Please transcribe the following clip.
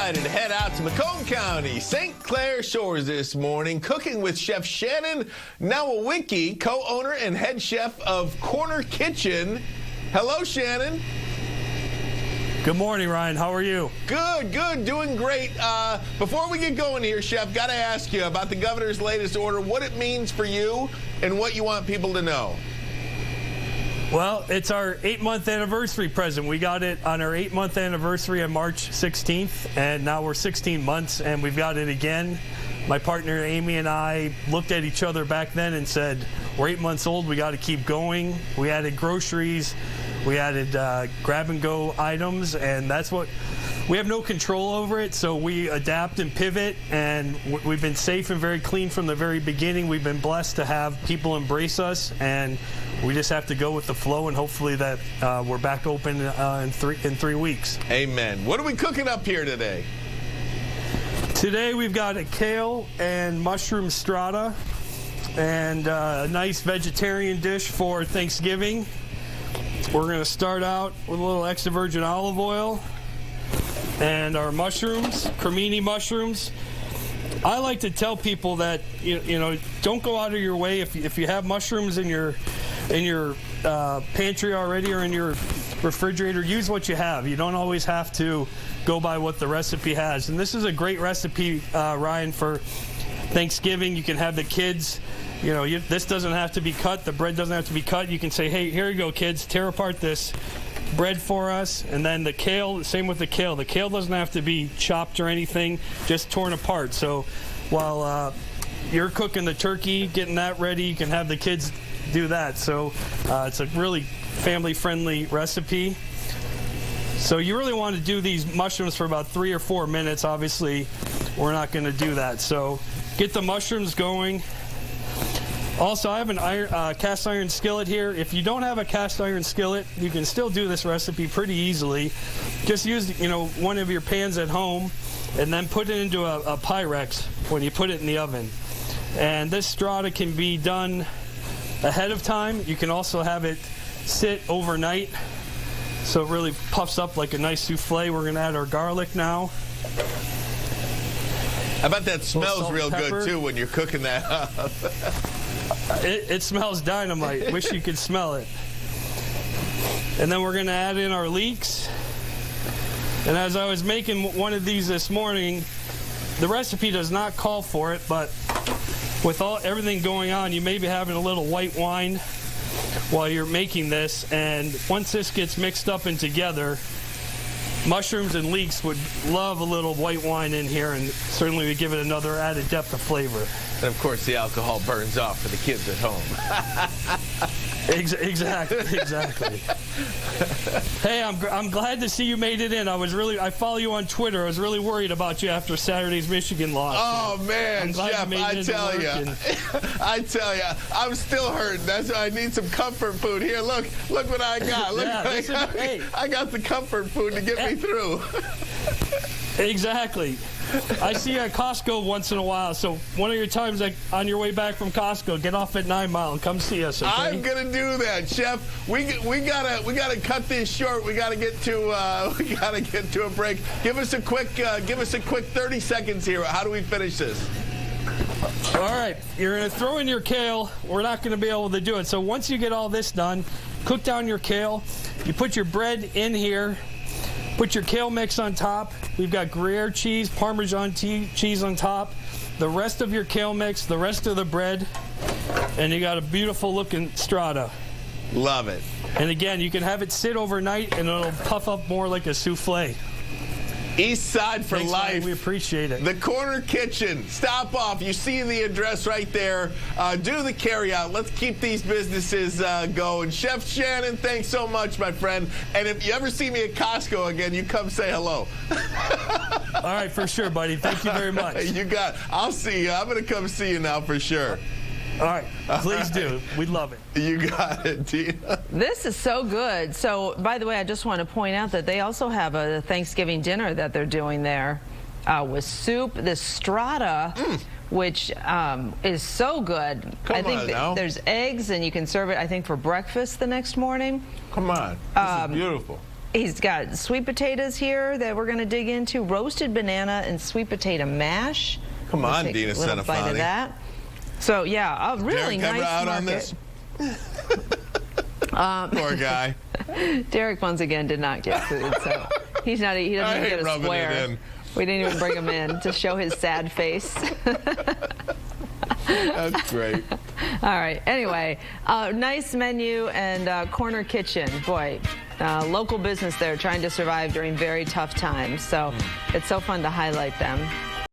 decided to head out to Macomb County, St. Clair Shores this morning, cooking with Chef Shannon Nawawinki, co-owner and head chef of Corner Kitchen. Hello, Shannon. Good morning, Ryan. How are you? Good, good. Doing great. Before we get going here, Chef, got to ask you about the governor's latest order, what it means for you and what you want people to know. Well, it's our 8-month anniversary present. We got it on our 8-month anniversary on March 16th, and now we're 16 months, and we've got it again. My partner Amy and I looked at each other back then and said, we're 8 months old, we got to keep going. We added groceries, we added grab-and-go items, and that's what we have no control over it, so we adapt and pivot, and we've been safe and very clean from the very beginning. We've been blessed to have people embrace us, and we just have to go with the flow, and hopefully that we're back open in three weeks. Amen. What are we cooking up here today? Today we've got a kale and mushroom strata, and a nice vegetarian dish for Thanksgiving. We're going to start out with a little extra virgin olive oil and our mushrooms, cremini mushrooms. I like to tell people that you know, don't go out of your way if you have mushrooms in your pantry already or in your refrigerator. Use what you have. You don't always have to go by what the recipe has. And this is a great recipe, Ryan, for Thanksgiving. You can have the kids. You know, this doesn't have to be cut. The bread doesn't have to be cut. You can say, hey, here you go, kids. Tear apart this bread for us. And then the kale, same with the kale. The kale doesn't have to be chopped or anything, just torn apart. So while you're cooking the turkey, getting that ready, you can have the kids do that. So it's a really family-friendly recipe. So you really want to do these mushrooms for about 3 or 4 minutes. Obviously, we're not going to do that. So get the mushrooms going. Also, I have an cast iron skillet here. If you don't have a cast iron skillet, you can still do this recipe pretty easily. Just use, one of your pans at home, and then put it into a Pyrex when you put it in the oven. And this strata can be done ahead of time. You can also have it sit overnight, so it really puffs up like a nice souffle. We're going to add our garlic now. I bet that smells real good, too, when you're cooking that up. It smells dynamite. Wish you could smell it. And then we're going to add in our leeks. And as I was making one of these this morning, the recipe does not call for it, but with everything going on, you may be having a little white wine while you're making this. And once this gets mixed up and together, mushrooms and leeks would love a little white wine in here, and certainly would give it another added depth of flavor. And of course, the alcohol burns off for the kids at home. Exactly. Hey, I'm glad to see you made it in. I follow you on Twitter. I was really worried about you after Saturday's Michigan loss. Oh man, Chef, I tell you, I'm still hurting. That's why I need some comfort food. Here, look what I got. Look, I got the comfort food to get me through. Exactly. I see you at Costco once in a while, so one of your times on your way back from Costco, get off at 9 Mile and come see us. Okay? I'm gonna do that, Chef. We gotta cut this short. We gotta get to a break. Give us a quick 30 seconds here. How do we finish this? All right, you're gonna throw in your kale. We're not gonna be able to do it. So once you get all this done, cook down your kale. You put your bread in here. Put your kale mix on top. We've got Gruyere cheese, Parmesan cheese on top. The rest of your kale mix, the rest of the bread, and you got a beautiful looking strata. Love it. And again, you can have it sit overnight and it'll puff up more like a souffle. East Side for Thanks, life. Man, we appreciate it. The Corner Kitchen. Stop off. You see the address right there. Do the carry-out. Let's keep these businesses going. Chef Shannon, thanks so much, my friend. And if you ever see me at Costco again, you come say hello. All right, for sure, buddy. Thank you very much. You got it. I'll see you. I'm going to come see you now for sure. All right, please do. We'd love it. You got it, Tina. This is so good. So, by the way, I just want to point out that they also have a Thanksgiving dinner that they're doing there with soup, this strata, which is so good. I think there's eggs, and you can serve it, I think, for breakfast the next morning. Come on. This is beautiful. He's got sweet potatoes here that we're going to dig into, roasted banana and sweet potato mash. Come on, Take Dina a little bite of Senefani. that. So yeah, a really Derek nice ever out market. on this? Poor guy. Derek once again did not get food, so he doesn't even get a rubbing it square. in. We didn't even bring him in to show his sad face. That's great. All right. Anyway, nice menu and corner kitchen. Boy, local business there trying to survive during very tough times. So it's so fun to highlight them.